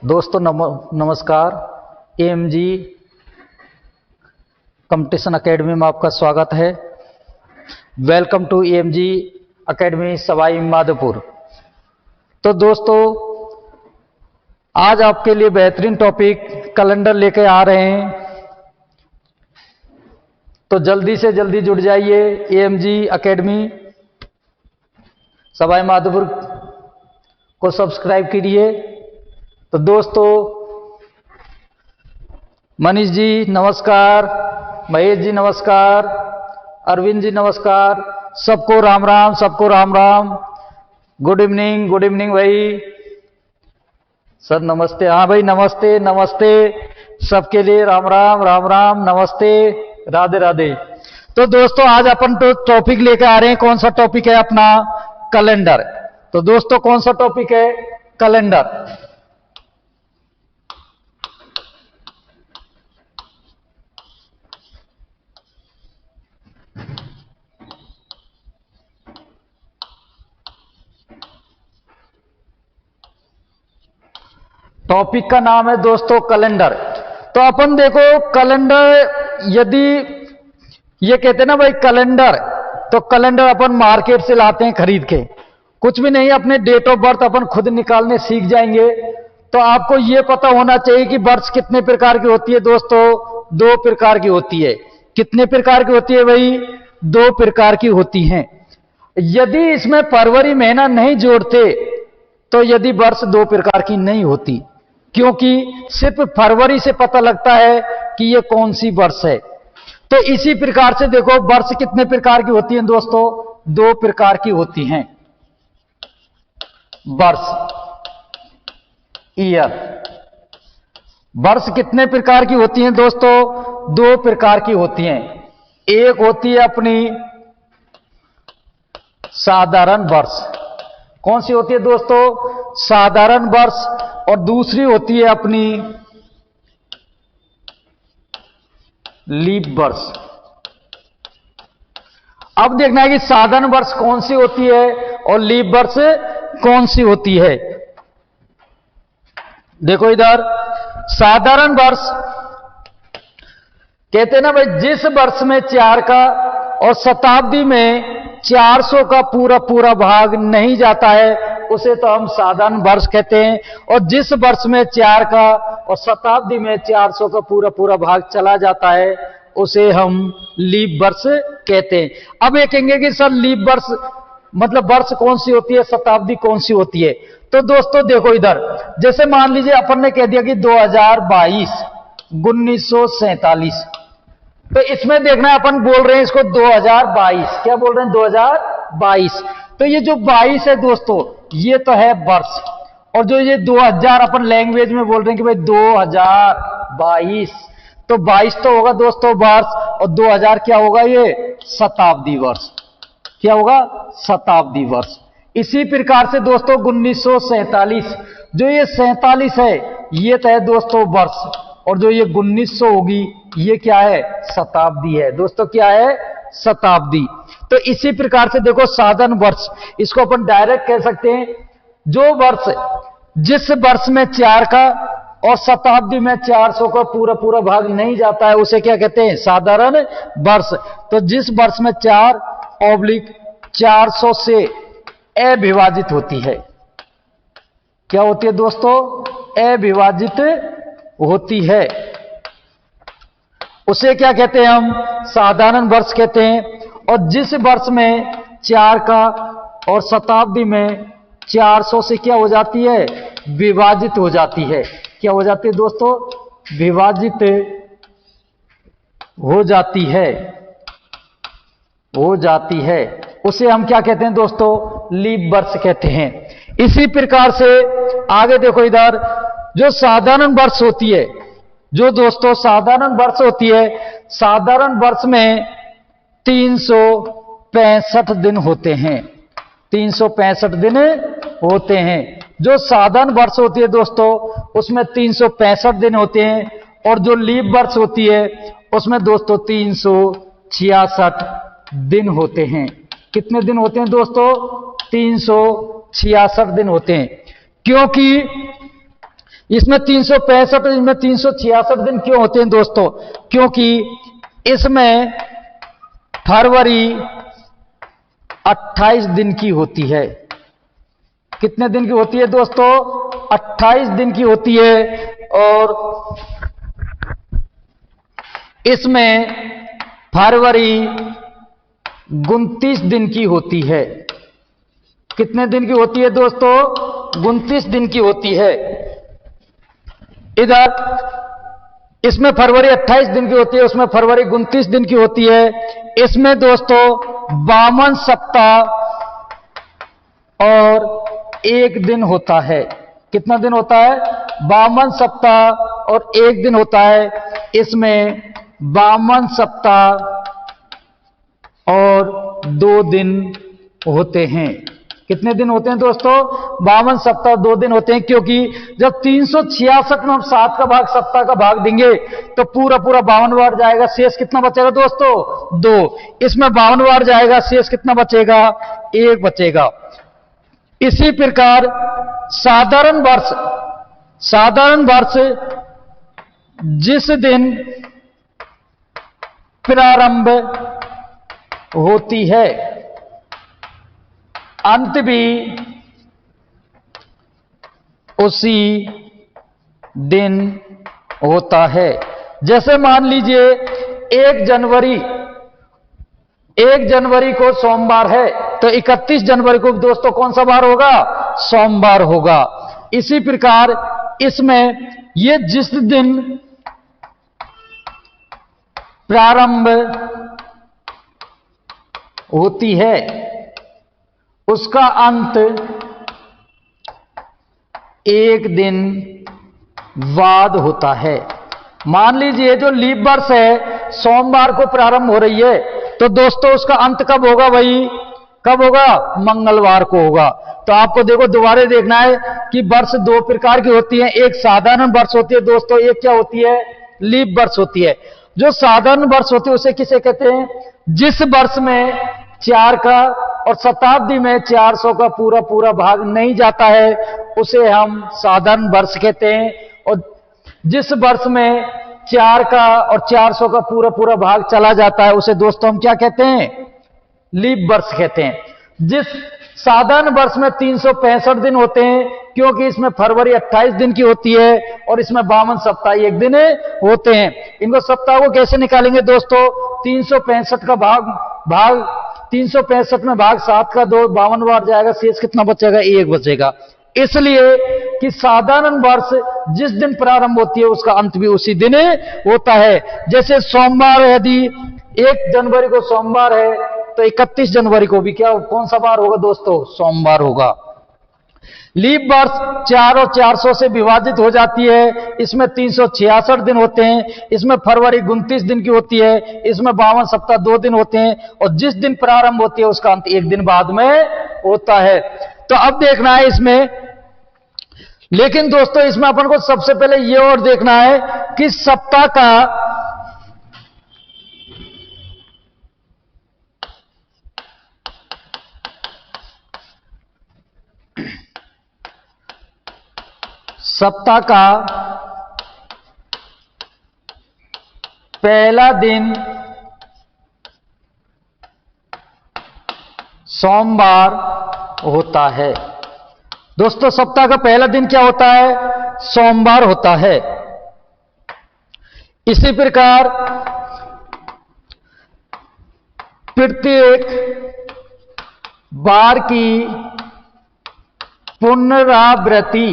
दोस्तों नमस्कार। AMG competition academy में आपका स्वागत है। Welcome to AMG academy Sawai Madhopur. तो दोस्तों आज आपके लिए बेहतरीन टॉपिक कैलेंडर लेके आ रहे हैं, तो जल्दी से जल्दी जुड़ जाइए। एएमजी एकेडमी सवाई माधोपुर को सब्सक्राइब कीजिए। तो दोस्तों मनीष जी नमस्कार, महेश जी नमस्कार, अरविंद जी नमस्कार, सबको राम राम, सबको राम राम। गुड इवनिंग भाई। सर नमस्ते। हाँ भाई नमस्ते नमस्ते, सबके लिए राम राम राम राम, नमस्ते, राधे राधे। तो दोस्तों आज अपन तो टॉपिक लेकर आ रहे हैं। कौन सा टॉपिक है अपना? कैलेंडर। तो दोस्तों कौन सा टॉपिक है? कैलेंडर। टॉपिक का नाम है दोस्तों कैलेंडर। तो अपन देखो कैलेंडर, यदि ये कहते हैं ना भाई कैलेंडर, तो कैलेंडर अपन मार्केट से लाते हैं खरीद के। कुछ भी नहीं, अपने डेट ऑफ बर्थ अपन खुद निकालने सीख जाएंगे। तो आपको ये पता होना चाहिए कि वर्ष कितने प्रकार की होती है दोस्तों? 2 प्रकार की होती है। कितने प्रकार की होती है भाई? 2 प्रकार की होती हैं। यदि इसमें फरवरी महीना नहीं जोड़ते तो यदि वर्ष 2 प्रकार की नहीं होती, क्योंकि सिर्फ फरवरी से पता लगता है कि ये कौन सी वर्ष है। तो इसी प्रकार से देखो वर्ष कितने प्रकार की होती हैं दोस्तों? 2 प्रकार की होती हैं। वर्ष, ईयर। वर्ष कितने प्रकार की होती हैं दोस्तों? 2 प्रकार की होती हैं। एक होती है अपनी साधारण वर्ष। कौन सी होती है दोस्तों? साधारण वर्ष। और दूसरी होती है अपनी लीप वर्ष। अब देखना है कि साधारण वर्ष कौन सी होती है और लीप वर्ष कौन सी होती है। देखो इधर साधारण वर्ष कहते हैं ना भाई, जिस वर्ष में 4 का और शताब्दी में 400 का पूरा भाग नहीं जाता है उसे तो हम साधारण वर्ष कहते हैं। और जिस वर्ष में 4 का और शताब्दी में 400 का पूरा भाग चला जाता है उसे हम लीप वर्ष कहते हैं। अब ये कहेंगे कि सर लीप वर्ष मतलब वर्ष कौन सी होती है, शताब्दी कौन सी होती है? तो दोस्तों देखो इधर, जैसे मान लीजिए अपन ने कह दिया कि 2022 1947, तो इसमें देखना है अपन बोल रहे हैं इसको 2022। क्या बोल रहे हैं? 2022। तो ये जो 22 है दोस्तों ये तो है वर्ष, और जो ये 2000 अपन लैंग्वेज में बोल रहे हैं कि भाई 2022, तो 22 तो होगा दोस्तों वर्ष, और 2000 क्या होगा? ये शताब्दी वर्ष। क्या होगा? शताब्दी वर्ष। इसी प्रकार से दोस्तों 1947, जो ये 47 है ये तो है दोस्तों वर्ष, और जो ये 1900 होगी ये क्या है? शताब्दी है दोस्तों। क्या है? शताब्दी। तो इसी प्रकार से देखो साधारण वर्ष, इसको अपन डायरेक्ट कह सकते हैं, जो वर्ष जिस वर्ष में 4 का और शताब्दी में 400 का पूरा भाग नहीं जाता है उसे क्या कहते हैं? साधारण वर्ष। तो जिस वर्ष में 4/400 से अविभाजित होती है, क्या होती है दोस्तों? अविभाजित होती है, उसे क्या कहते हैं? हम साधारण वर्ष कहते हैं। और जिस वर्ष में 4 का और शताब्दी में 400 से क्या हो जाती है? विभाजित हो जाती है। क्या हो जाती है दोस्तों? विभाजित हो जाती है, हो जाती है, उसे हम क्या कहते हैं दोस्तों? लीप वर्ष कहते हैं। इसी प्रकार से आगे देखो इधर, जो साधारण वर्ष होती है, जो दोस्तों साधारण वर्ष होती है, साधारण वर्ष में 365 दिन होते हैं। 365 दिन होते हैं। जो साधारण वर्ष होती है दोस्तों उसमें 365 दिन होते हैं, और जो लीप वर्ष होती है उसमें दोस्तों 366 दिन होते हैं। कितने दिन होते हैं दोस्तों? 366 दिन होते हैं। क्योंकि इसमें 365 इसमें 366 दिन क्यों होते हैं दोस्तों? क्योंकि इसमें फरवरी 28 दिन की होती है। कितने दिन की होती है दोस्तों? 28 दिन की होती है। और इसमें फरवरी 29 दिन की होती है। कितने दिन की होती है दोस्तों? 29 दिन की होती है। इधर इसमें फरवरी 28 दिन की होती है, उसमें फरवरी 29 दिन की होती है। इसमें दोस्तों 52 सप्ताह और 1 दिन होता है। कितना दिन होता है? 52 सप्ताह और 1 दिन होता है। इसमें 52 सप्ताह और 2 दिन होते हैं। कितने दिन होते हैं दोस्तों? 52 सप्ताह 2 दिन होते हैं। क्योंकि जब 366 में हम 7 का भाग सप्ताह का भाग देंगे तो पूरा 52 बार जाएगा, शेष कितना बचेगा दोस्तों? 2। इसमें 52 बार जाएगा, शेष कितना बचेगा? 1 बचेगा। इसी प्रकार साधारण वर्ष जिस दिन प्रारंभ होती है, अंत भी उसी दिन होता है। जैसे मान लीजिए 1 जनवरी को सोमवार है, तो 31 जनवरी को दोस्तों कौन सा बार होगा? सोमवार होगा। इसी प्रकार इसमें ये जिस दिन प्रारंभ होती है उसका अंत 1 दिन बाद होता है। मान लीजिए जो लीप वर्ष है सोमवार को प्रारंभ हो रही है, तो दोस्तों उसका अंत कब होगा? भाई कब होगा? मंगलवार को होगा। तो आपको देखो दोबारा देखना है कि वर्ष 2 प्रकार की होती है। एक साधारण वर्ष होती है दोस्तों, एक क्या होती है? लीप वर्ष होती है। जो साधारण वर्ष होती है उसे किसे कहते हैं? जिस वर्ष में 4 का और शताब्दी में 400 का पूरा भाग नहीं जाता है उसे हम साधारण वर्ष कहते हैं। और जिस वर्ष में 4 का और 400 का पूरा भाग चला जाता है उसे दोस्तों हम क्या कहते हैं? लीप वर्ष कहते हैं। जिस साधारण वर्ष में 365 दिन होते हैं, क्योंकि इसमें फरवरी 28 दिन की होती है और इसमें 52 सप्ताह 1 दिन होते हैं। इनको सप्ताह को कैसे निकालेंगे दोस्तों? 365 का भाग 365 में भाग 7 का 2 52 बार जाएगा, शेष कितना बचेगा? 1 बचेगा। इसलिए कि साधारण वर्ष जिस दिन प्रारंभ होती है उसका अंत भी उसी दिन होता है। जैसे सोमवार, यदि 1 जनवरी को सोमवार है तो 31 जनवरी को भी क्या कौन सा बार होगा दोस्तों? सोमवार होगा। लीप वर्ष 4 और 400 से विभाजित हो जाती है। इसमें 366 दिन होते हैं। इसमें फरवरी 29 दिन की होती है। इसमें 52 सप्ताह 2 दिन होते हैं। और जिस दिन प्रारंभ होती है उसका अंत 1 दिन बाद में होता है। तो अब देखना है इसमें, लेकिन दोस्तों इसमें अपन को सबसे पहले यह और देखना है कि सप्ताह का पहला दिन सोमवार होता है। दोस्तों सप्ताह का पहला दिन क्या होता है? सोमवार होता है। इसी प्रकार प्रत्येक बार की पुनरावृत्ति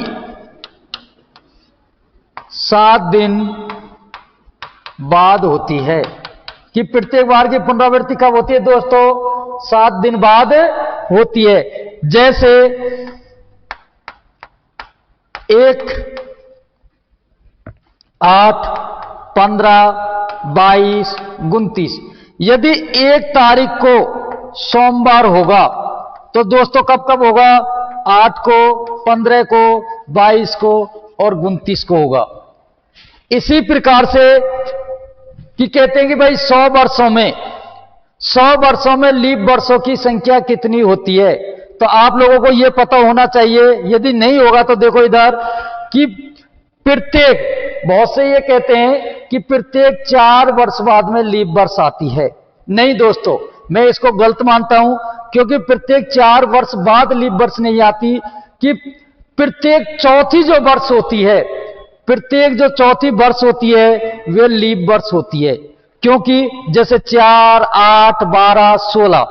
7 दिन बाद होती है। कि प्रत्येक बार की पुनरावृत्ति कब होती है दोस्तों? 7 दिन बाद होती है। जैसे 1, 8, 15, 22, 29। यदि 1 तारीख को सोमवार होगा तो दोस्तों कब कब होगा? 8 को, 15 को, 22 को और 29 को होगा। इसी प्रकार से कि कहते हैं कि भाई 100 वर्षों में लीप वर्षों की संख्या कितनी होती है? तो आप लोगों को यह पता होना चाहिए। यदि नहीं होगा तो देखो इधर कि प्रत्येक, बहुत से ये कहते हैं कि प्रत्येक 4 वर्ष बाद में लीप वर्ष आती है। नहीं दोस्तों, मैं इसको गलत मानता हूं, क्योंकि प्रत्येक 4 वर्ष बाद लीप वर्ष नहीं आती, कि प्रत्येक चौथी जो वर्ष होती है, प्रत्येक जो चौथी वर्ष होती है वे लीप वर्ष होती है। क्योंकि जैसे 4, 8, 12, 16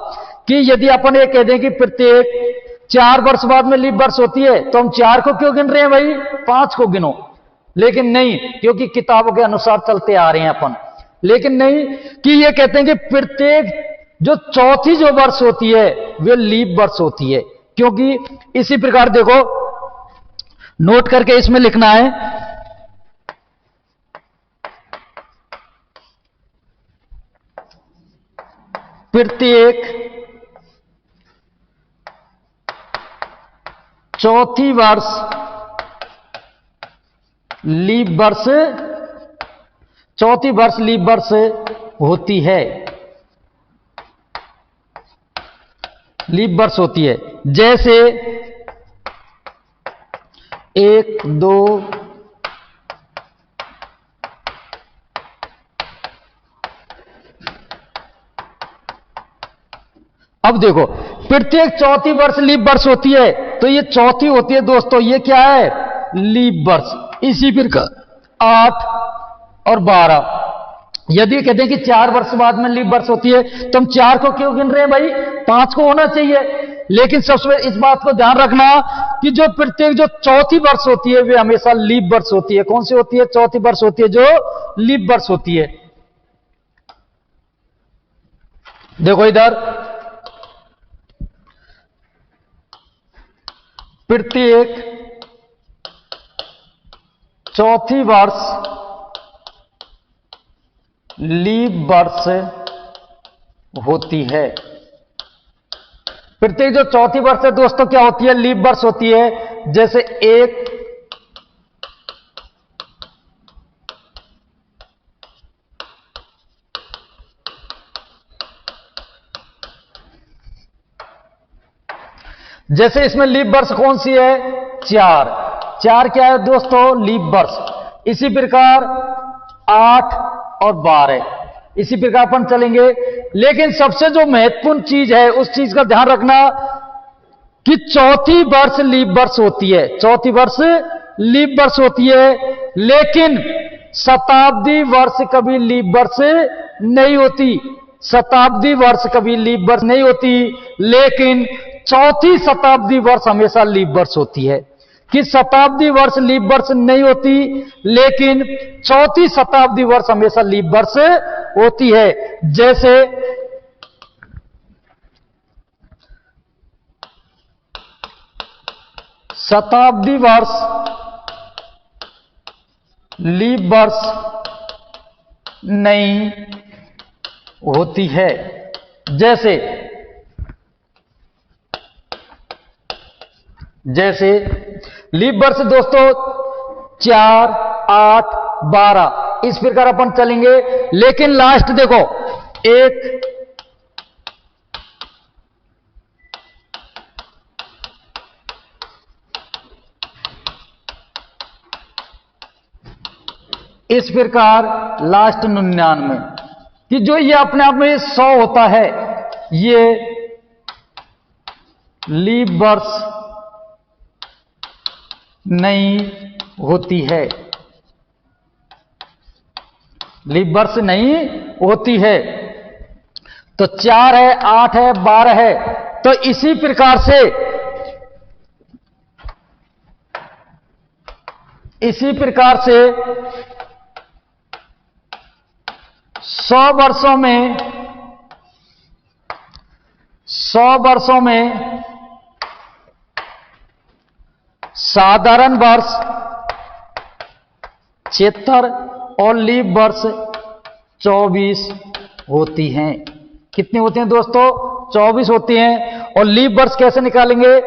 कि यदि अपन ये कह दें कि प्रत्येक 4 वर्ष बाद में लीप वर्ष होती है, तो हम 4 को क्यों गिन रहे हैं भाई, 5 को गिनो। लेकिन नहीं, क्योंकि किताबों के अनुसार चलते आ रहे हैं अपन। लेकिन नहीं कि ये कहते हैं कि प्रत्येक जो चौथी जो वर्ष होती है वे लीप वर्ष होती है। क्योंकि इसी प्रकार देखो, नोट करके इसमें लिखना है, प्रत्येक चौथी वर्ष लीप वर्ष, चौथी वर्ष लीप वर्ष होती है, लीप वर्ष होती है। जैसे 1, 2, अब देखो प्रत्येक चौथी वर्ष लीप वर्ष होती है, तो ये चौथी होती है दोस्तों, ये क्या है, लीप वर्ष। इसी प्रकार 8 और 12, यदि कहते हैं कि 4 वर्ष बाद में लीप वर्ष होती है, तो हम 4 को क्यों गिन रहे हैं भाई, 5 को होना चाहिए। लेकिन सबसे इस बात को ध्यान रखना कि जो प्रत्येक जो चौथी वर्ष होती है वे हमेशा लीप वर्ष होती है। कौन सी होती है, चौथी वर्ष होती है जो लीप वर्ष होती है। देखो इधर, प्रत्येक चौथी वर्ष लीप वर्ष होती है। प्रत्येक जो चौथी वर्ष है दोस्तों क्या होती है, लीप वर्ष होती है। जैसे 1, जैसे इसमें लीप वर्ष कौन सी है, 4, 4 क्या है दोस्तों, लीप वर्ष। इसी प्रकार 8 और 12, इसी प्रकार अपन चलेंगे। लेकिन सबसे जो महत्वपूर्ण चीज है उस चीज का ध्यान रखना कि चौथी वर्ष लीप वर्ष होती है, चौथी वर्ष लीप वर्ष होती है। लेकिन शताब्दी वर्ष कभी लीप वर्ष नहीं होती, शताब्दी वर्ष कभी लीप वर्ष नहीं होती। लेकिन चौथी शताब्दी वर्ष हमेशा लीप वर्ष होती है। कि शताब्दी वर्ष लीप वर्ष नहीं होती, लेकिन चौथी शताब्दी वर्ष हमेशा लीप वर्ष होती है। जैसे शताब्दी वर्ष लीप वर्ष नहीं होती है। जैसे लीप वर्ष दोस्तों 4, 8, 12 इस प्रकार अपन चलेंगे। लेकिन लास्ट देखो 1, इस प्रकार लास्ट 99 कि जो ये अपने आप में 100 होता है, ये लीप वर्ष नहीं होती है, लीप वर्ष नहीं होती है। तो 4 है, 8 है, 12 है। तो इसी प्रकार से 100 वर्षों में साधारण वर्ष 76 और लीप वर्ष 24 होती हैं। कितनी होती हैं दोस्तों, 24 होती हैं। और लीप वर्ष कैसे निकालेंगे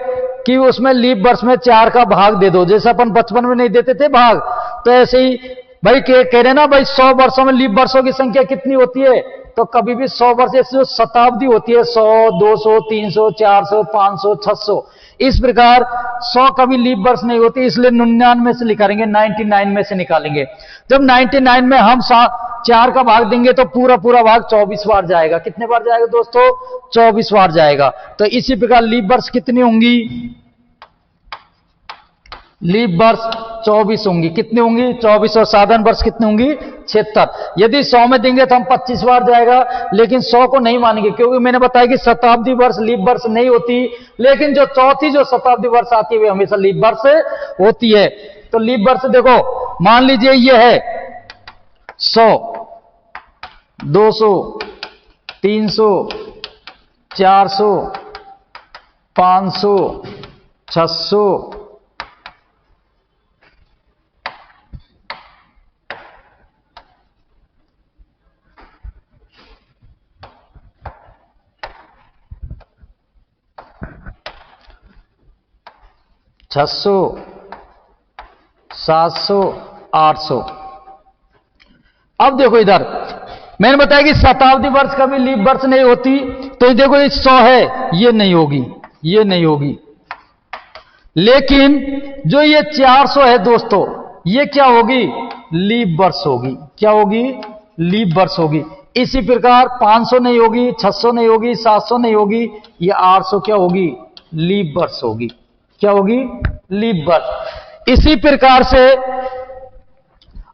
कि उसमें लीप वर्ष में 4 का भाग दे दो, जैसे अपन बचपन में नहीं देते थे भाग, तो ऐसे ही भाई कह रहे ना भाई 100 वर्षों में लीप वर्षों की संख्या कितनी होती है, तो कभी भी 100 वर्ष ऐसी जो शताब्दी होती है 100, 200, 300, 400, 500, 600, इस प्रकार 100 कभी लीप वर्ष नहीं होती, इसलिए 99 से निकालेंगे, 99 में से निकालेंगे। जब 99 में हम 4 का भाग देंगे तो पूरा पूरा भाग 24 बार जाएगा। कितने बार जाएगा दोस्तों? 24 बार जाएगा। तो इसी प्रकार लीप वर्ष कितनी होंगी? लीप वर्ष 24 होंगी। कितनी होंगी? 24। और साधारण वर्ष कितनी होंगी? 76। यदि 100 में देंगे तो हम 25 बार जाएगा, लेकिन 100 को नहीं मानेंगे, क्योंकि मैंने बताया कि शताब्दी वर्ष लीप वर्ष नहीं होती, लेकिन जो चौथी जो शताब्दी वर्ष आती है वे हमेशा लीप वर्ष होती है। तो लीप वर्ष देखो, मान लीजिए ये है 100, 200, 300, 400, 500, 600, 600, 700, 800। अब देखो इधर मैंने बताया कि शताब्दी वर्ष कभी लीप वर्ष नहीं होती, तो ये देखो ये 100 है, ये नहीं होगी, ये नहीं होगी। लेकिन जो ये 400 है दोस्तों, ये क्या होगी? लीप वर्ष होगी। क्या होगी? लीप वर्ष होगी। इसी प्रकार 500 नहीं होगी, 600 नहीं होगी, 700 नहीं होगी, ये 800 क्या होगी? लीप वर्ष होगी। क्या होगी? लीप वर्ष। इसी प्रकार से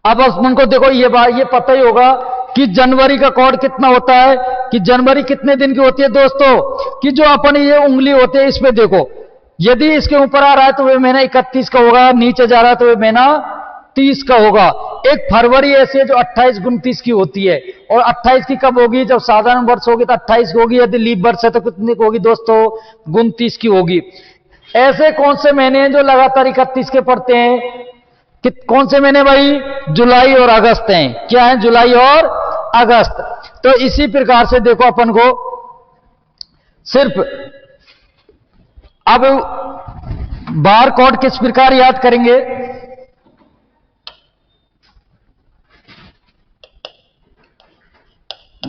अब अपन को देखो ये पता ही होगा कि जनवरी का कोड कितना होता है, कि जनवरी कितने दिन की होती है दोस्तों, कि जो अपन ये उंगली होती है इस पे देखो, यदि इसके ऊपर आ रहा है तो वे महीना 31 का होगा, नीचे जा रहा है तो वे महीना 30 का होगा। एक फरवरी ऐसी है जो 28 29 की होती है, और 28 की कब होगी? जब साधारण वर्ष होगी तो 28 की होगी, यदि लीप वर्ष है तो कितनी की होगी दोस्तों? 29 की होगी। ऐसे कौन से महीने हैं जो लगातार 31 के पड़ते हैं? कौन से महीने भाई? जुलाई और अगस्त हैं। क्या है? जुलाई और अगस्त। तो इसी प्रकार से देखो अपन को सिर्फ अब बार कोड किस प्रकार याद करेंगे?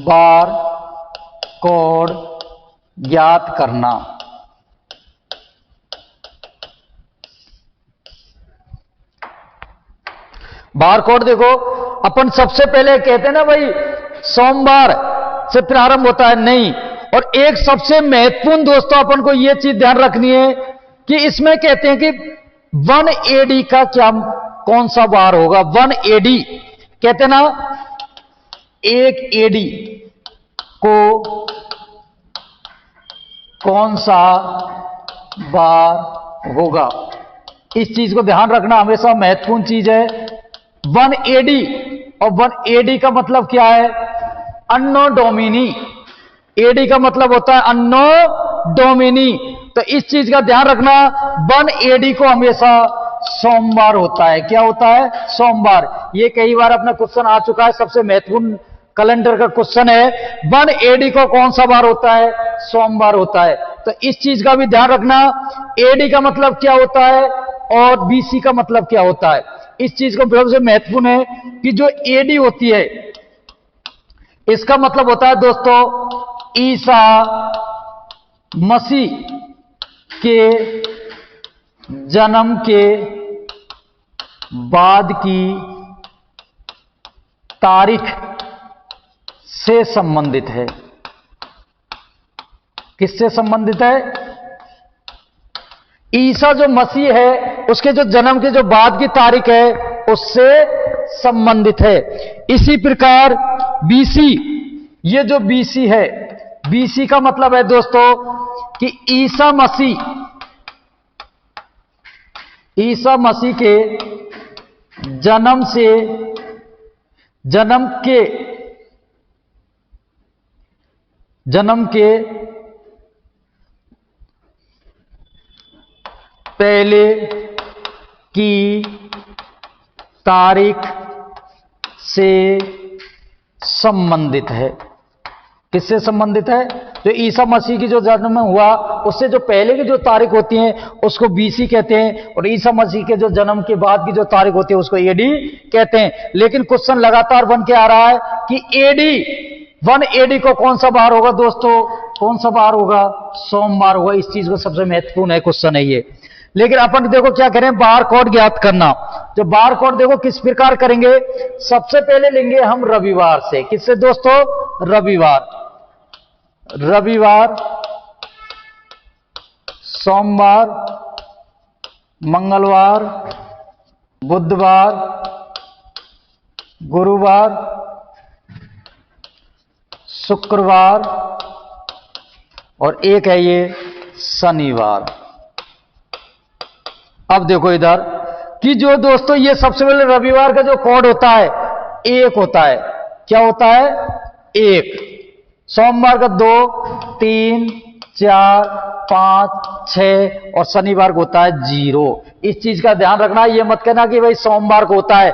बार कोड याद करना। बार कोड देखो, अपन सबसे पहले कहते हैं ना भाई सोमवार से प्रारंभ होता है, नहीं। और एक सबसे महत्वपूर्ण दोस्तों अपन को यह चीज ध्यान रखनी है कि इसमें कहते हैं कि 1 AD का क्या, कौन सा बार होगा? 1 AD कहते हैं ना, 1 AD को कौन सा बार होगा? इस चीज को ध्यान रखना हमेशा महत्वपूर्ण चीज है। 1 AD, और 1 AD का मतलब क्या है? अन्नो डोमिनी। AD का मतलब होता है अन्नो डोमिनी। तो इस चीज का ध्यान रखना, 1 AD को हमेशा सोमवार होता है। क्या होता है? सोमवार। ये कई बार अपना क्वेश्चन आ चुका है, सबसे महत्वपूर्ण कैलेंडर का क्वेश्चन है। 1 AD को कौन सा बार होता है? सोमवार होता है। तो इस चीज का भी ध्यान रखना, AD का मतलब क्या होता है और BC का मतलब क्या होता है। इस चीज को सबसे महत्वपूर्ण है कि जो AD होती है इसका मतलब होता है दोस्तों ईसा मसीह के जन्म के बाद की तारीख से संबंधित है। किससे संबंधित है? ईसा जो मसीह है उसके जो जन्म के जो बाद की तारीख है उससे संबंधित है। इसी प्रकार BC, ये जो BC है, BC का मतलब है दोस्तों कि ईसा मसीह के जन्म के पहले की तारीख से संबंधित है। किससे संबंधित है? जो ईसा मसीह की जो जन्म हुआ उससे जो पहले की जो तारीख होती है उसको BC कहते हैं, और ईसा मसीह के जो जन्म के बाद की जो तारीख होती है उसको AD कहते हैं। लेकिन क्वेश्चन लगातार बन के आ रहा है कि AD 1 AD को कौन सा बार होगा दोस्तों? कौन सा बार होगा? सोमवार होगा। इस चीज को सबसे महत्वपूर्ण है क्वेश्चन है ये। लेकिन अपन देखो क्या करें, बार कोड ज्ञात करना। जो बार कोड देखो किस प्रकार करेंगे, सबसे पहले लेंगे हम रविवार से। किससे दोस्तों? रविवार। रविवार, सोमवार, मंगलवार, बुधवार, गुरुवार, शुक्रवार और एक है ये शनिवार। अब देखो इधर कि जो दोस्तों ये सबसे पहले रविवार का जो कोड होता है 1 होता है। क्या होता है? 1। सोमवार का 2, 3, 4, 5, 6 और शनिवार को होता है 0। इस चीज का ध्यान रखना। ये मत कहना कि भाई सोमवार को होता है,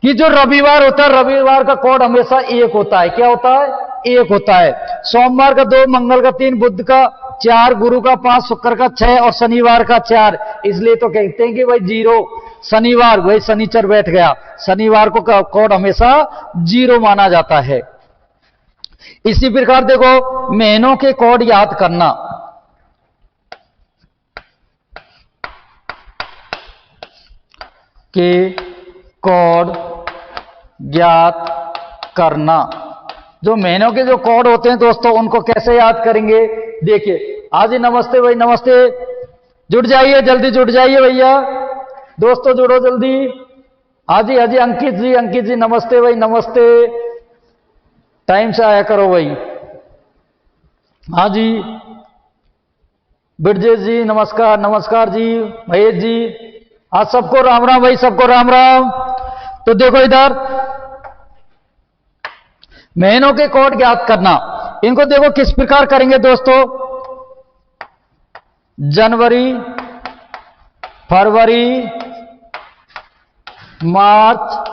कि जो रविवार होता है रविवार का कोड हमेशा 1 होता है। क्या होता है? 1 होता है। सोमवार का 2, मंगल का 3, बुध का 4, गुरु का 5, शुक्र का 6 और शनिवार का 4। इसलिए तो कहते हैं कि भाई 0 शनिवार, भाई शनिचर बैठ गया। शनिवार को कोड हमेशा 0 माना जाता है। इसी प्रकार देखो महीनों के कोड याद करना। के कोड ज्ञात करना। जो महीनों के जो कोड होते हैं दोस्तों उनको कैसे याद करेंगे? देखिए आज ही नमस्ते भाई, नमस्ते, जुड़ जाइए, जल्दी जुड़ जाइए भैया, दोस्तों जुड़ो जल्दी। हाजी हाजी अंकित जी नमस्ते भाई, नमस्ते, टाइम से आया करो भाई। हाँ जी बिरजेश जी नमस्कार, नमस्कार जी, महेश जी, आज सबको राम राम भाई, सबको राम राम। तो देखो इधर महीनों के कोड ज्ञात करना। इनको देखो किस प्रकार करेंगे दोस्तों? जनवरी, फरवरी, मार्च,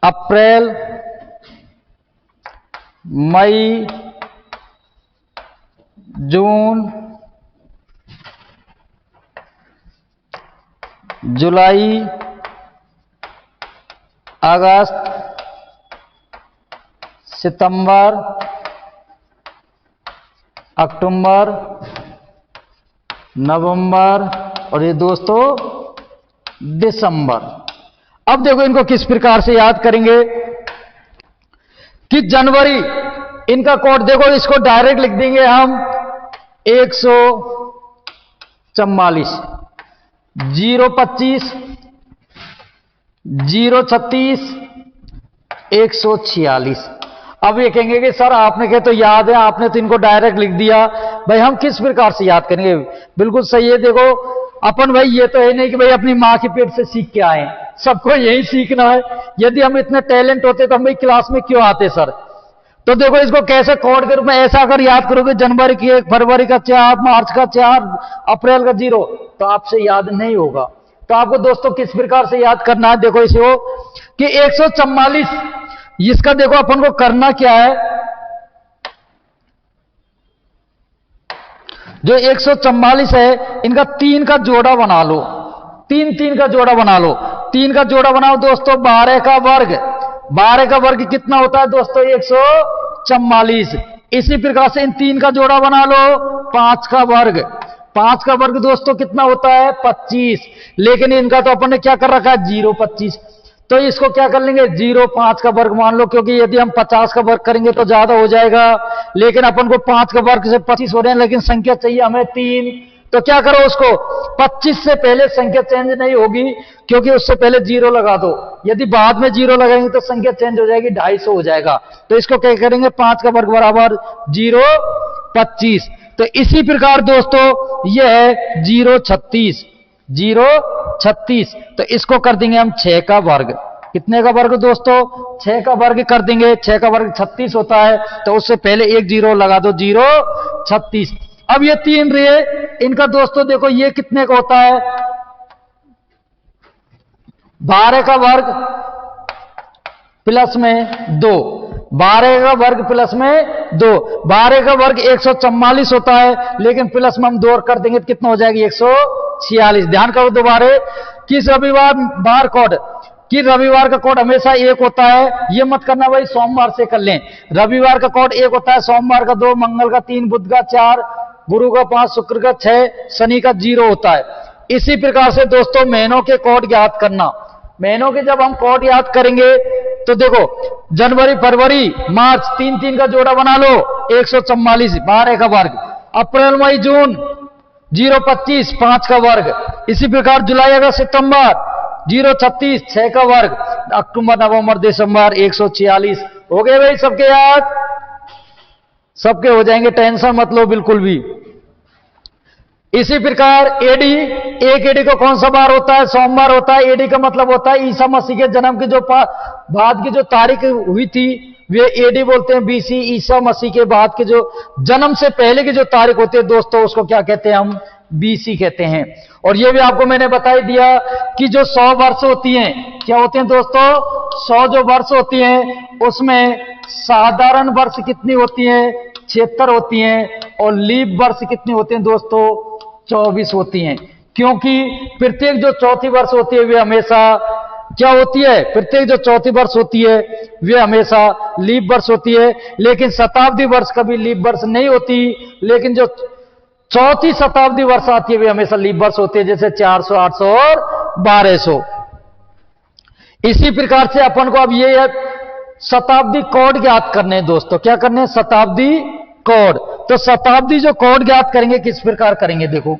अप्रैल, मई, जून, जुलाई, अगस्त, सितंबर, अक्टूबर, नवंबर और ये दोस्तों दिसंबर। अब देखो इनको किस प्रकार से याद करेंगे कि जनवरी, इनका कोड देखो, इसको डायरेक्ट लिख देंगे हम 144, 025, 036, 146। अब ये कहेंगे कि सर आपने कहे तो याद है, आपने तो इनको डायरेक्ट लिख दिया। भाई हम किस प्रकार से याद करेंगे? बिल्कुल सही है। देखो अपन भाई ये तो है नहीं कि भाई अपनी मां के पेट से सीख के आए, सबको यही सीखना है। यदि हम इतने टैलेंट होते तो हम भाई क्लास में क्यों आते सर? तो देखो इसको कैसे कोड के रूप में ऐसा अगर याद करोगे, जनवरी की 1, फरवरी का 4, मार्च का 4, अप्रैल का 0, तो आपसे याद नहीं होगा। तो आपको दोस्तों किस प्रकार से याद करना है? देखो इसे हो कि 144, इसका देखो अपन को करना क्या है, जो 144 है इनका 3 का जोड़ा बना लो, 3 का जोड़ा बना लो। 3 का जोड़ा बनाओ दोस्तों, 12 का वर्ग। 12 का वर्ग कितना होता है दोस्तों? 144। इसी प्रकार से इन 3 का जोड़ा बना लो, 5 का वर्ग। 5 का वर्ग दोस्तों कितना होता है? 25। लेकिन इनका तो अपन ने क्या कर रखा है? 025। तो इसको क्या कर लेंगे? 0.5 का वर्ग मान लो, क्योंकि यदि हम 50 का वर्ग करेंगे तो ज्यादा हो जाएगा। लेकिन अपन को 5 का वर्ग से 25 हो रहे हैं, लेकिन संख्या चाहिए हमें 3। तो क्या करो, उसको 25 से पहले संख्या चेंज नहीं होगी, क्योंकि उससे पहले 0 लगा दो। यदि बाद में 0 लगाएंगे तो संख्या चेंज हो जाएगी, 250 हो जाएगा। तो इसको क्या करेंगे? 5 का वर्ग बराबर 0.25। तो इसी प्रकार दोस्तों यह है 0.36, 0.36। तो इसको कर देंगे हम 6 का वर्ग। कितने का वर्ग दोस्तों? 6 का वर्ग कर देंगे। 6 का वर्ग 36 होता है, तो उससे पहले एक 0 लगा दो, 0.36। अब ये 3 रहे, इनका दोस्तों देखो ये कितने का होता है? 12 का वर्ग प्लस में 2, 12 का वर्ग प्लस में 2। 12 का वर्ग 144 होता है, लेकिन प्लस में हम 2 कर देंगे तो कितना हो जाएगी? 146। ध्यान करो दोबारा, किस रविवार बार कोड कि रविवार का कोड हमेशा एक होता है, ये मत करना भाई सोमवार से कर लें। रविवार का कोड एक होता है, सोमवार का 2, मंगल का 3, बुध का 4, गुरु का 5, शुक्र का 6, शनि का 0 होता है। इसी प्रकार से दोस्तों महीनों के कोड याद करना। महीनों के जब हम कोड याद करेंगे तो देखो जनवरी, फरवरी, मार्च 3-3 का जोड़ा बना लो 144, 12 का वर्ग। अप्रैल, मई, जून 025, 5 का वर्ग। इसी प्रकार जुलाई, अगस्त, सितंबर 036, 6 का वर्ग। अक्टूबर, नवंबर, दिसंबर 146। हो गए भाई सबके याद? सबके हो जाएंगे, टेंशन मत लो बिल्कुल भी। इसी प्रकार एडी, एक एडी को कौन सा बार होता है? सोमवार होता है। एडी का मतलब होता है ईसा मसीह के जन्म की जो बाद की जो तारीख हुई थी वे एडी बोलते हैं। बीसी, ईसा मसीह के बाद के जो जन्म से पहले की जो तारीख होती है दोस्तों, उसको क्या कहते हैं? हम बीसी कहते हैं। और ये भी आपको मैंने बता ही दिया कि जो 100 वर्ष होती हैं, क्या होते हैं दोस्तों? 100 जो वर्ष होती हैं उसमें साधारण वर्ष कितनी होती हैं? 76 होती हैं। और लीप वर्ष कितनी होती हैं दोस्तों? 24 होती हैं। क्योंकि प्रत्येक जो चौथी वर्ष होती है वे हमेशा क्या होती है? प्रत्येक जो चौथी वर्ष होती है वे हमेशा लीप वर्ष होती है। लेकिन शताब्दी वर्ष कभी लीप वर्ष नहीं होती। लेकिन जो चौथी शताब्दी वर्ष आती है वे हमेशा लीप वर्ष होती है, जैसे 400, 800 और 1200। इसी प्रकार से अपन को अब ये शताब्दी कोड ज्ञात करने हैं दोस्तों। क्या करने हैं? शताब्दी कोड। तो शताब्दी जो कोड ज्ञात करेंगे किस प्रकार करेंगे? देखो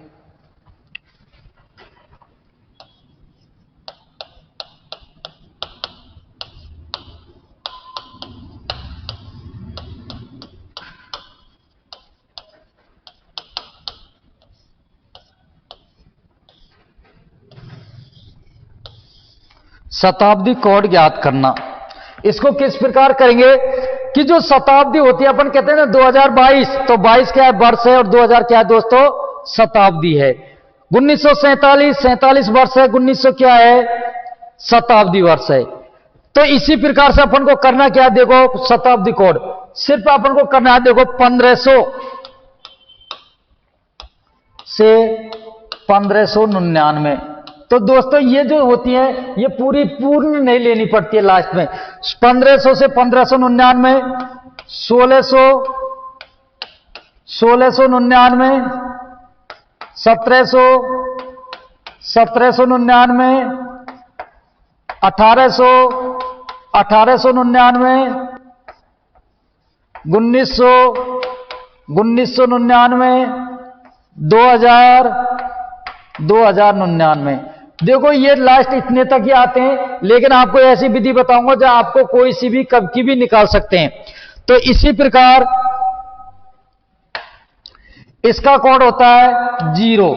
शताब्दी कोड ज्ञात करना, इसको किस प्रकार करेंगे कि जो शताब्दी होती है, अपन कहते हैं ना 2022, तो 22 क्या है? वर्ष है। और 2000 क्या है दोस्तों? शताब्दी है। 1947, 47 वर्ष है। 1900 क्या है? शताब्दी वर्ष है। तो इसी प्रकार से अपन को करना क्या है? देखो शताब्दी कोड सिर्फ अपन को करना है, देखो 1500 से 1599। तो दोस्तों ये जो होती है ये पूरी पूर्ण नहीं लेनी पड़ती है लास्ट में। 1500 से 1599, 1600, 1699, 1700, 1799, 1800, 1899, 1900, 1999, 2000, 2099। देखो ये लास्ट इतने तक ही आते हैं। लेकिन आपको ऐसी विधि बताऊंगा जहां आपको कोई सी भी कब की भी निकाल सकते हैं। तो इसी प्रकार इसका कोड होता है 0।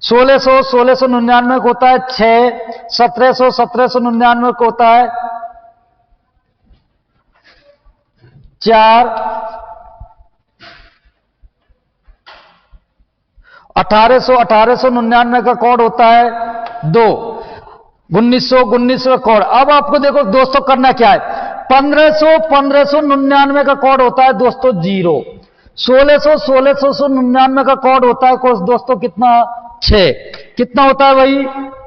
1600, 1699 को होता है 6। 1700, 1799 को होता है 4। 1800, 1899 का कोड होता है 2। 1900, 1900 का कोड। अब आपको देखो दोस्तों करना क्या है? 1500, 1599 का कोड होता है दोस्तों 0। 1600, 1699 का कोड होता है दोस्तों कितना? 6। कितना होता है भाई?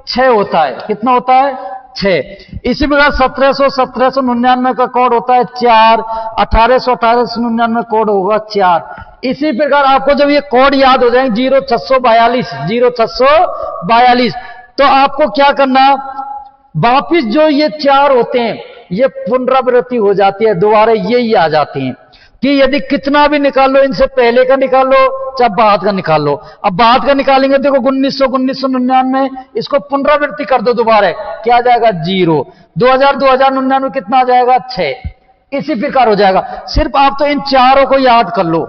6 होता है। कितना होता है? 6। इसी प्रकार 1700, 1799 का कोड होता है 4। 1800, 1899 कोड होगा 4। इसी प्रकार आपको जब ये कोड याद हो जाएंगे 0642, 0642, तो आपको क्या करना? वापिस जो ये 4 होते हैं ये पुनरावृत्ति हो जाती है, दोबारा यही आ जाती हैं। कि यदि कितना भी निकाल लो, इनसे पहले का निकाल लो चाहे बाद का निकाल लो। अब बाद का निकालेंगे, देखो 1900, 1999, इसको पुनरावृत्ति कर दो दोबारा, क्या आ जाएगा? 0। 2000, 2099 कितना आ जाएगा? 6। इसी प्रकार हो जाएगा। सिर्फ आप तो इन चारों को याद कर लो,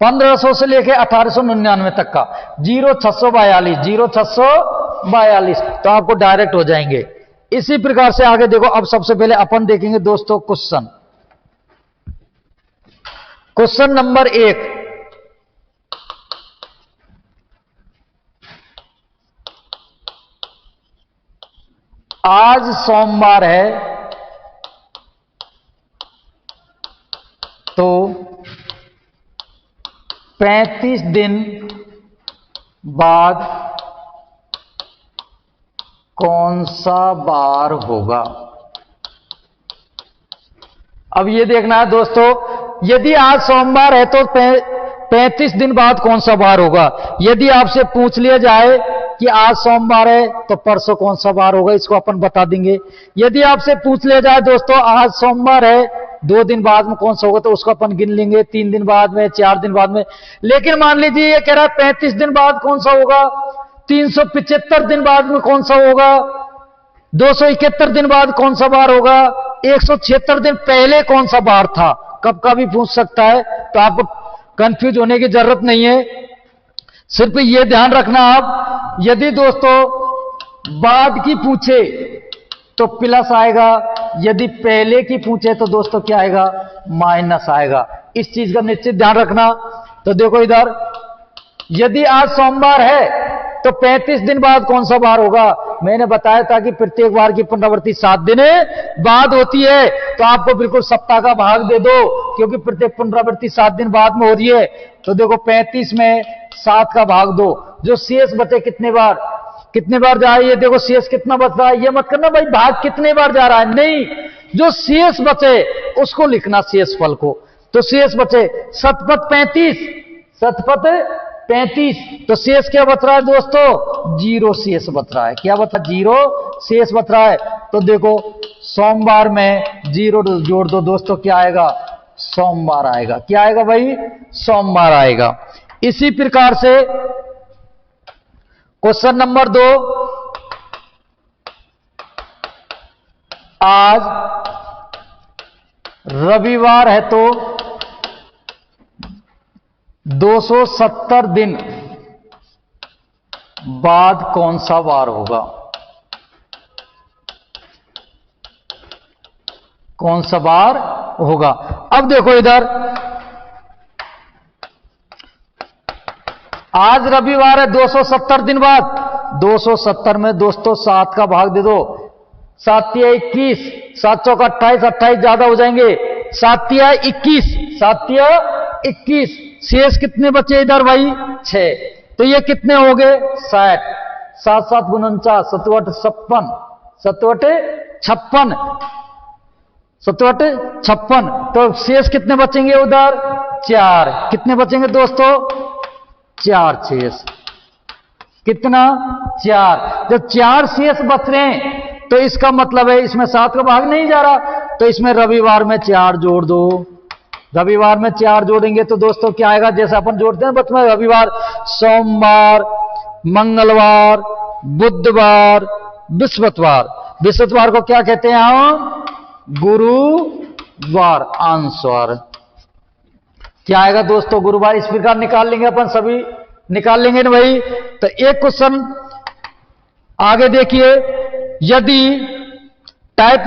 1500 से लेके 1899 तक का 0642, 0642, तो आपको डायरेक्ट हो जाएंगे। इसी प्रकार से आगे देखो। अब सबसे पहले अपन देखेंगे दोस्तों क्वेश्चन। क्वेश्चन नंबर 1, आज सोमवार है तो 35 दिन बाद कौन सा बार होगा। अब ये देखना है दोस्तों, यदि आज सोमवार है तो 35 दिन बाद कौन सा बार होगा। यदि आपसे पूछ लिया जाए कि आज सोमवार है तो परसों कौन सा बार होगा, इसको अपन बता देंगे। यदि आपसे पूछ लिया जाए दोस्तों आज सोमवार है 2 दिन बाद में कौन सा होगा, तो उसको अपन गिन लेंगे 3 दिन बाद में, 4 दिन बाद में। लेकिन मान लीजिए ये कह रहा है 35 दिन बाद कौन सा होगा, 375 दिन बाद में कौन सा होगा, 271 दिन बाद कौन सा बार होगा, 176 दिन पहले कौन सा बार था, कब का भी पूछ सकता है। तो आपको कंफ्यूज होने की जरूरत नहीं है, सिर्फ ये ध्यान रखना आप, यदि दोस्तों बाद की पूछे तो प्लस आएगा, यदि पहले की पूछे तो दोस्तों क्या आएगा, माइनस आएगा। इस चीज का निश्चित ध्यान रखना। तो देखो इधर, यदि आज सोमवार है तो 35 दिन बाद कौन सा बार होगा। मैंने बताया था कि प्रत्येक बार की पुनरावृत्ति 7 दिन बाद होती है, तो आपको बिल्कुल सप्ताह का भाग दे दो, क्योंकि प्रत्येक पुनरावृत्ति 7 दिन बाद में हो रही है। तो देखो 35 में 7 का भाग दो, जो शेष बचे कितने बार जा रही है। देखो शेष कितना बच रहा है, ये मत करना भाई भाग कितने बार जा रहा है, नहीं, जो शेष बचे उसको लिखना, शेष फल को। तो शेष बचे शतपथ 35, तो शेष क्या बच रहा है दोस्तों, 0 शेष बच रहा है। क्या बच रहा है, 0 शेष बच रहा है। तो देखो सोमवार में 0 जोड़ दो दोस्तों, क्या आएगा, सोमवार आएगा। क्या आएगा भाई, सोमवार आएगा। इसी प्रकार से क्वेश्चन नंबर 2, आज रविवार है तो 270 दिन बाद कौन सा वार होगा, कौन सा वार होगा। अब देखो इधर, आज रविवार है 270 दिन बाद, 270 में दोस्तों 7 का भाग दे दो, 7 या 21, 7 चौका 28, 28 ज्यादा हो जाएंगे, 7 या 21, 7 या 21, शेष कितने बचे इधर भाई 6, तो ये कितने हो गए 60, 7 7 49, 7 56, 7 56, तो शेष कितने बचेंगे उधर 4, कितने बचेंगे दोस्तों 4 शेष, कितना 4। जब 4 शेष बच रहे हैं तो इसका मतलब है इसमें 7 का भाग नहीं जा रहा, तो इसमें रविवार में 4 जोड़ दो। रविवार में 4 जोड़ेंगे तो दोस्तों क्या आएगा, जैसे अपन जोड़ते हैं बचपन में, रविवार, सोमवार, मंगलवार, बुधवार, बृहस्पतिवार। बृहस्पतिवार को क्या कहते हैं हम, गुरुवार, आंसर क्या आएगा दोस्तों, गुरुवार। इस प्रकार निकाल लेंगे अपन, सभी निकाल लेंगे ना भाई। तो एक क्वेश्चन आगे देखिए, यदि टाइप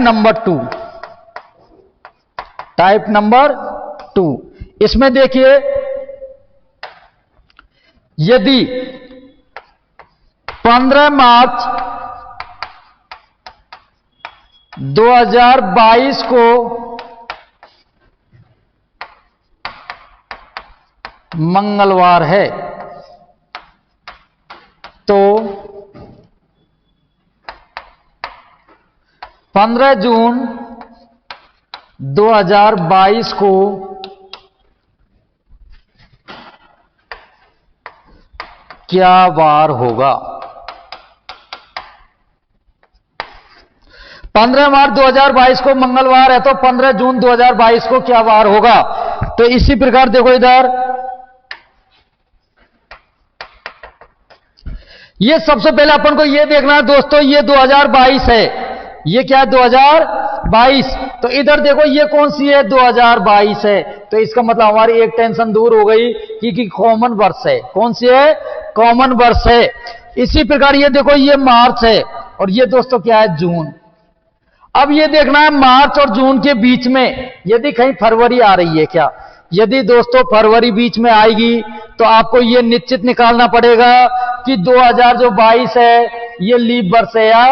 नंबर 2, इसमें देखिए, यदि 15 मार्च 2022 को मंगलवार है तो 15 जून 2022 को क्या वार होगा। 15 मार्च 2022 को मंगलवार है तो 15 जून 2022 को क्या वार होगा। तो इसी प्रकार देखो इधर, ये सबसे पहले अपन को ये देखना है दोस्तों, ये 2022 है, ये क्या है 2022, तो इधर देखो ये कौन सी है 2022 है, तो इसका मतलब हमारी एक टेंशन दूर हो गई कि कॉमन वर्ष है। कौन सी है, कॉमन वर्ष है। इसी प्रकार ये देखो ये मार्च है और ये दोस्तों क्या है जून। अब ये देखना है मार्च और जून के बीच में यदि कहीं फरवरी आ रही है क्या। यदि दोस्तों फरवरी बीच में आएगी तो आपको ये निश्चित निकालना पड़ेगा कि 2022 है ये लीप वर्ष है या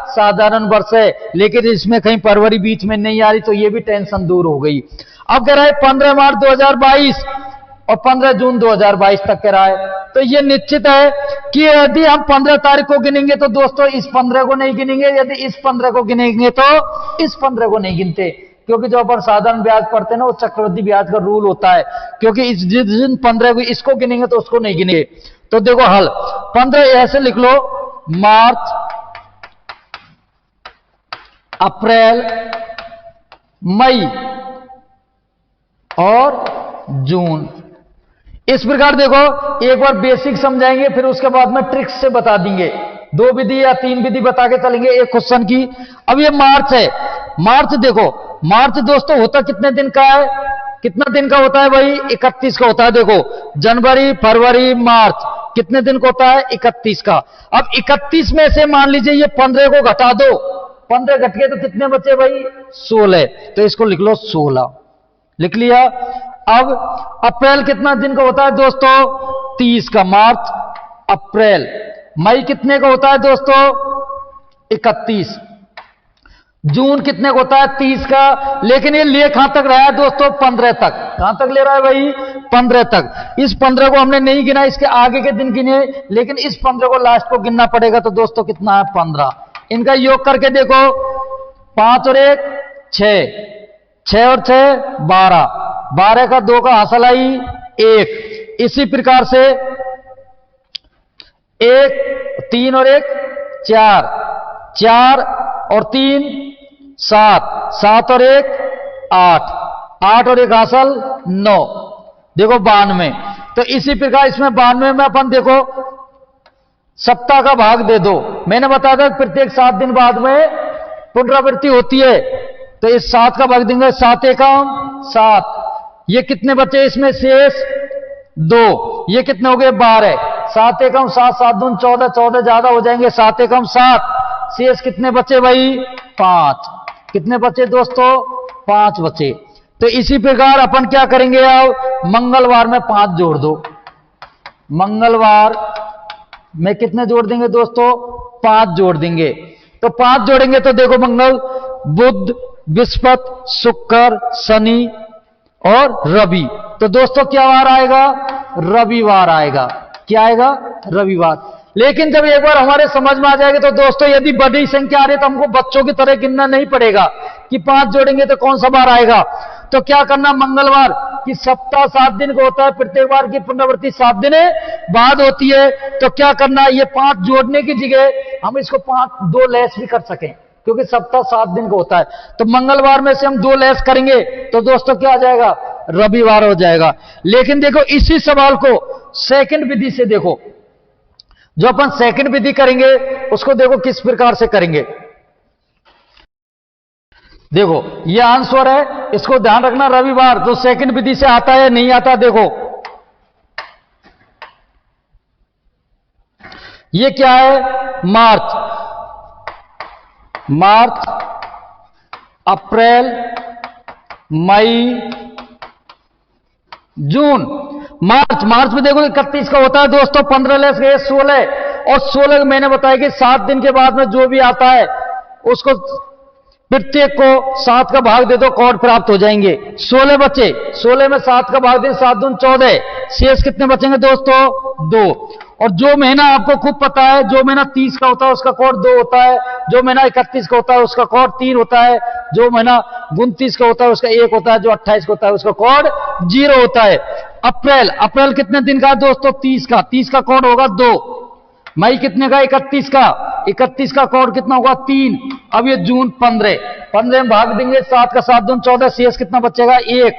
साधारण वर्ष है, लेकिन इसमें कहीं फरवरी बीच में नहीं आ रही तो ये भी टेंशन दूर हो गई। अब कह रहा है 15 मार्च 2022 और 15 जून 2022 तक कह रहा है। तो ये निश्चित है कि यदि हम 15 तारीख को गिनेंगे तो दोस्तों इस 15 को नहीं गिनेंगे, यदि इस 15 को गिनेंगे तो इस 15 को नहीं गिनते, क्योंकि जो अपन साधारण ब्याज पढ़ते हैं ना वो चक्रवृद्धि ब्याज का रूल होता है, क्योंकि इस जिन 15 को इसको गिनेंगे तो उसको नहीं गिनेंगे। तो देखो हल 15 ऐसे लिख लो, मार्च, अप्रैल, मई और जून। इस प्रकार देखो एक बार बेसिक समझाएंगे, फिर उसके बाद में ट्रिक्स से बता देंगे, 2 विधि या 3 विधि बता के चलेंगे एक क्वेश्चन की। अब ये मार्च है, मार्च देखो, मार्च दोस्तों होता कितने दिन का है, कितना दिन का होता है भाई, 31 का होता है। देखो जनवरी, फरवरी, मार्च कितने दिन का होता है, 31 का। अब 31 में से मान लीजिए ये 15 को घटा दो, 15 घट गए तो कितने बचे भाई, 16। तो इसको लिख लो 16, लिख लिया। अब अप्रैल कितना दिन का होता है दोस्तों, 30 का, मार्च, अप्रैल। मई कितने का होता है दोस्तों, 31। जून कितने का होता है, 30 का। लेकिन ये ले कहां तक रहा है दोस्तों, 15 तक। कहां तक ले रहा है भाई, 15 तक। इस 15 को हमने नहीं गिना, इसके आगे के दिन गिने, लेकिन इस 15 को लास्ट को गिनना पड़ेगा। तो दोस्तों कितना है, 15। इनका योग करके देखो, 5 और 1 6, 6 और 6 12, 12 का 2 का हासिल आई 1। इसी प्रकार से 1, 3 और 1 4, 4 और 3 7, 7 और 1 8, 8 और 1 हासिल 9। देखो 92। तो इसी प्रकार इसमें 92 में अपन देखो सप्ताह का भाग दे दो। मैंने बताया था प्रत्येक 7 दिन बाद में पुनरावृत्ति होती है, तो इस 7 का भाग देंगे, 7 एकम 7। ये कितने बचे इसमें शेष 2, ये कितने हो गए 12। 7 एकम 7, 7 दून 14, 14 ज्यादा हो जाएंगे, 7 एकम 7। शेष कितने बचे भाई, 5। कितने बचे दोस्तों, 5 बचे। तो इसी प्रकार अपन क्या करेंगे, अब मंगलवार में 5 जोड़ दो। मंगलवार में कितने जोड़ देंगे दोस्तों, 5 जोड़ देंगे। तो 5 जोड़ेंगे तो देखो मंगल, बुध, बृहस्पति, शुक्र, शनि और रवि। तो दोस्तों क्या वार आएगा, रविवार आएगा। क्या आएगा, रविवार। लेकिन जब एक बार हमारे समझ में आ जाएगा तो दोस्तों यदि बड़ी संख्या आ रही है तो हमको बच्चों की तरह गिनना नहीं पड़ेगा कि 5 जोड़ेंगे तो कौन सा बार आएगा। तो क्या करना, मंगलवार की सप्ताह 7 दिन का होता है, प्रत्येक बार की पुनरावृत्ति 7 दिन बाद होती है। तो क्या करना, ये 5 जोड़ने की जगह हम इसको 5 2 लेस भी कर सकें, क्योंकि सप्ताह 7 दिन का होता है। तो मंगलवार में से हम 2 लेस करेंगे तो दोस्तों क्या आ जाएगा, रविवार हो जाएगा। लेकिन देखो इसी सवाल को सेकंड विधि से देखो, जो अपन सेकंड विधि करेंगे उसको देखो किस प्रकार से करेंगे। देखो ये आंसर है, इसको ध्यान रखना, रविवार जो सेकंड विधि से आता है नहीं आता। देखो ये क्या है, मार्च, मार्च, अप्रैल, मई, जून। मार्च, मार्च में देखो 31 का होता है दोस्तों, 15 लेस गए 16, और 16 मैंने बताया कि 7 दिन के बाद में जो भी आता है उसको प्रत्येक को 7 का भाग दे दो, कॉर्ड प्राप्त हो जाएंगे। 16 बचे, 16 में 7 का भाग दे, 7 दून 14। शेष कितने बचेंगे दोस्तों, 2। और जो महीना आपको खूब पता है, जो महीना 30 का होता है उसका कोड 2 होता है, जो महीना 31 का होता है उसका कोड 3 होता है, जो महीना 29 का होता है उसका 1 होता है, जो 28 का होता है उसका कोड 0 होता है। अप्रैल, अप्रैल कितने दिन का है दोस्तों, 30 का, 30 का कोड होगा 2। मई कितने का, 31 का, 31 का कोड कितना होगा, 3। अब ये जून 15, 15 में भाग देंगे, 7 का 7 दून 14, शेष कितना बचेगा, 1।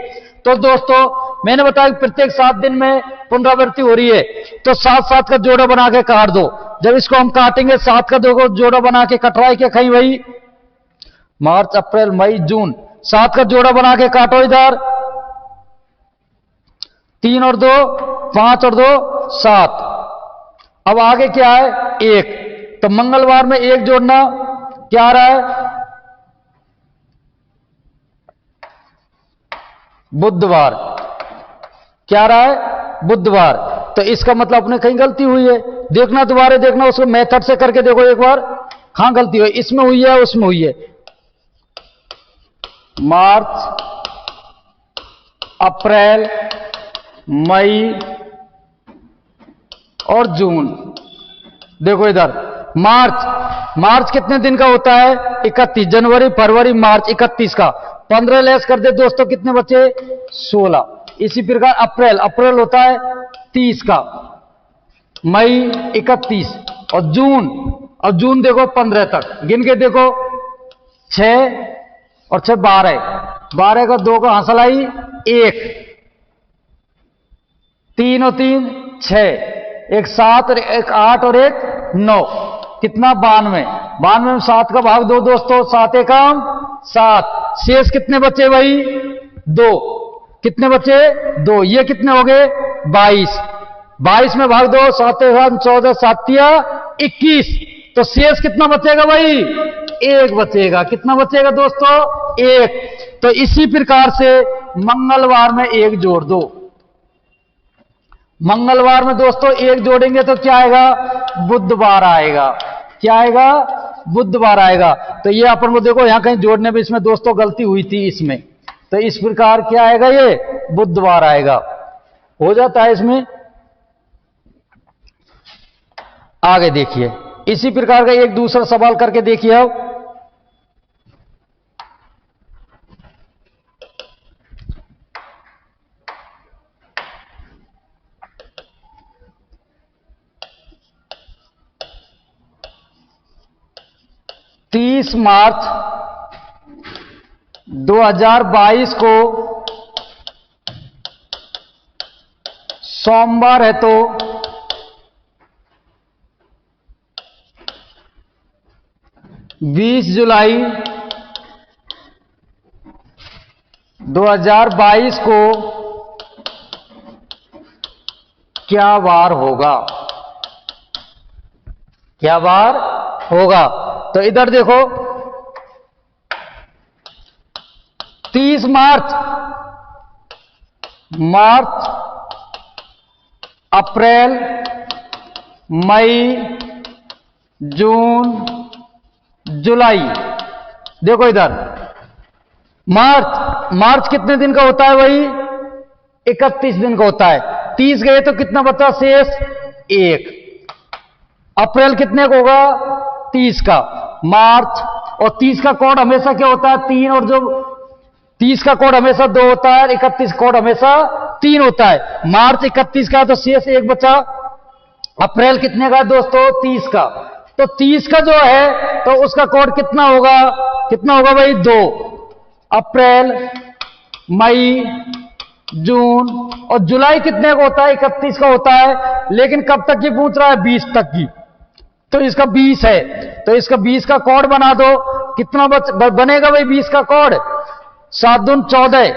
तो दोस्तों मैंने बताया प्रत्येक 7 दिन में पुनरावृत्ति हो रही है, तो 7-7 का जोड़ा बना के काट दो। जब इसको हम काटेंगे 7 का 2 जोड़ा बना के कटवाए के कहीं वही मार्च, अप्रैल, मई, जून, 7 का जोड़ा बना के काटो इधर, 3 और 2 5 और 2 7। अब आगे क्या है, 1। तो मंगलवार में 1 जोड़ना, क्या आ रहा है, बुधवार। क्या रहा है, बुधवार। तो इसका मतलब अपने कहीं गलती हुई है, देखना दोबारा देखना, उसको मेथड से करके देखो एक बार, कहां गलती हुई, इसमें हुई है उसमें हुई है। मार्च, अप्रैल, मई और जून। देखो इधर मार्च कितने दिन का होता है? 31। जनवरी, फरवरी, मार्च 31 का। 15 लेस कर दे दोस्तों, कितने बचे? 16। इसी प्रकार अप्रैल होता है 30 का, मई 31 और जून देखो 15 तक। गिन के देखो, 6 और 6 12 का 2 का हंसलाई 1, 3 और 3 6, एक 7 और एक 8 और एक 9, कितना? 92। 92 में 7 का भाग 2 दोस्तों, 7 एकम 7। शेष कितने बचे भाई? 2। कितने बचे? 2। ये कितने हो गए? 22। 22 में भाग 2, 7 एकम 14, 7 या 21। तो शेष कितना बचेगा भाई? 1 बचेगा। कितना बचेगा दोस्तों? 1। तो इसी प्रकार से मंगलवार में 1 जोड़ दो। मंगलवार में दोस्तों 1 जोड़ेंगे तो क्या आएगा? बुधवार आएगा। क्या आएगा? बुधवार आएगा। तो ये अपन को देखो यहां कहीं जोड़ने में इसमें दोस्तों गलती हुई थी इसमें, तो इस प्रकार क्या आएगा? ये बुधवार आएगा। हो जाता है इसमें। आगे देखिए, इसी प्रकार का एक दूसरा सवाल करके देखिए अब। मार्च 2022 को सोमवार है, तो 20 जुलाई 2022 को क्या वार होगा? क्या वार होगा? तो इधर देखो, 30 मार्च, अप्रैल, मई, जून, जुलाई। देखो इधर मार्च कितने दिन का होता है भाई? 31 दिन का होता है। 30 गए तो कितना बचा शेष? 1। अप्रैल कितने का होगा? 30 का। मार्च, और 30 का कोड हमेशा क्या होता है? 3। और जो 30 का कोड हमेशा 2 होता है, 31 कोड हमेशा 3 होता है। मार्च 31 का, तो शेष 1 बचा। अप्रैल कितने का दोस्तों? 30 का। तो 30 का जो है तो उसका कोड कितना होगा? कितना होगा भाई? 2। अप्रैल, मई, जून और जुलाई कितने का होता है? 31 का होता है। लेकिन कब तक की पूछ रहा है? 20 तक की। तो इसका 20 है, तो इसका 20 का कोड बना दो। कितना बनेगा भाई 20 का कोड? 7 दून 14।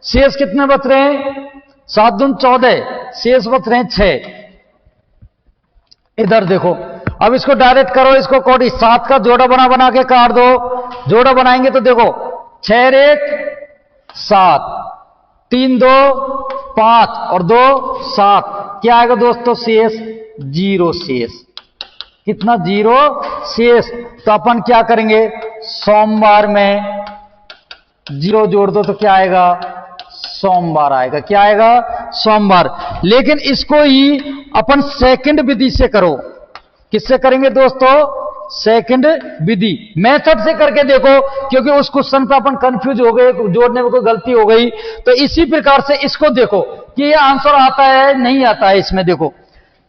शेष कितने बच रहे हैं? 7 दून 14, शेष बच रहे हैं 6। इधर देखो, अब इसको डायरेक्ट करो, इसको कोड 7 का जोड़ा बना के काट दो। जोड़ा बनाएंगे तो देखो, 6 1 7, 3 2 5 और 2 7। क्या आएगा दोस्तों? शेष 0 शेष। कितना? 0 शेष। तो अपन क्या करेंगे? सोमवार में 0 जोड़ दो तो क्या आएगा? सोमवार आएगा। क्या आएगा? सोमवार। लेकिन इसको ही अपन सेकंड विधि से करो। किससे करेंगे दोस्तों? सेकंड विधि, मेथड से करके देखो, क्योंकि उस क्वेश्चन पे अपन कंफ्यूज हो गए, जोड़ने में कोई गलती हो गई। तो इसी प्रकार से इसको देखो कि ये आंसर आता है नहीं आता है इसमें। देखो,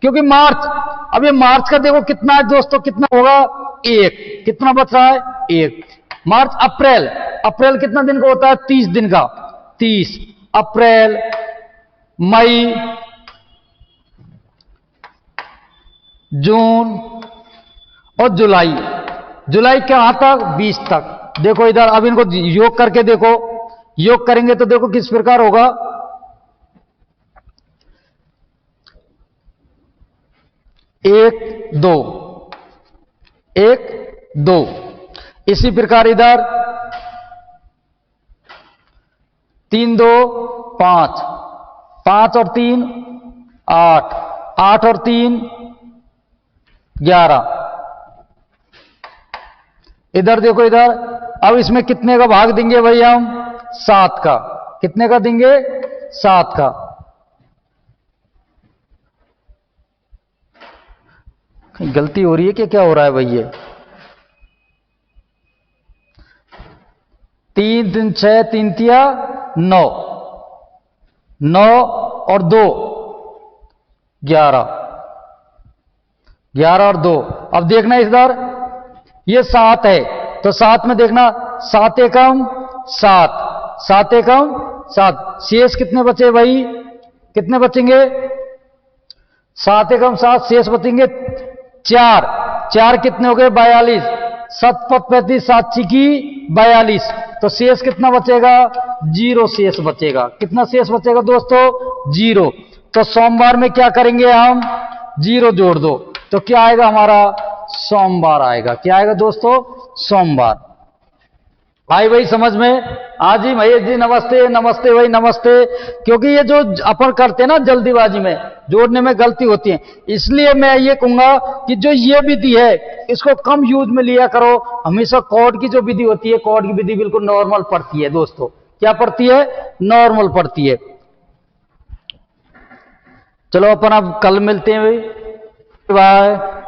क्योंकि अब ये मार्च का देखो कितना है दोस्तों? कितना होगा? 1। कितना बच रहा है? 1। मार्च, अप्रैल कितना दिन का होता है? 30 दिन का। 30। अप्रैल, मई, जून और जुलाई कहां तक? 20 तक। देखो इधर, अब इनको योग करके देखो। योग करेंगे तो देखो किस प्रकार होगा। 1 2 1 2। इसी प्रकार इधर 3 2 5, 5 और 3 8, 8 और 3 11। इधर देखो, इधर अब इसमें कितने का भाग देंगे भाई हम? 7 का। कितने का देंगे? 7 का। कहीं गलती हो रही है कि क्या हो रहा है भाई? ये 3 3 6 3 तिया 9, 9 और 2 11, 11 और 2। अब देखना इधर ये 7 है, तो 7 में देखना 7 एकम 7, 7 एकम 7, शेष कितने बचे भाई? कितने बचेंगे? 7 एकम 7, शेष बचेंगे 4, 4 कितने हो गए? 42, 7 5 35, 7 छिकी 42, तो शेष कितना बचेगा? 0 शेष बचेगा। कितना शेष बचेगा दोस्तों? 0। तो सोमवार में क्या करेंगे हम? 0 जोड़ दो, तो क्या आएगा हमारा? सोमवार आएगा। क्या आएगा दोस्तों? सोमवार। आई भाई समझ में? हाँ जी महेश जी नमस्ते, नमस्ते भाई नमस्ते। क्योंकि ये जो अपन करते हैं ना जल्दीबाजी में, जोड़ने में गलती होती है, इसलिए मैं ये कहूंगा कि जो ये विधि है इसको कम यूज में लिया करो। हमेशा कॉर्ड की जो विधि होती है, कॉर्ड की विधि बिल्कुल नॉर्मल पड़ती है दोस्तों। क्या पड़ती है? नॉर्मल पड़ती है। चलो अपन अब कल मिलते हैं भाई, बाय।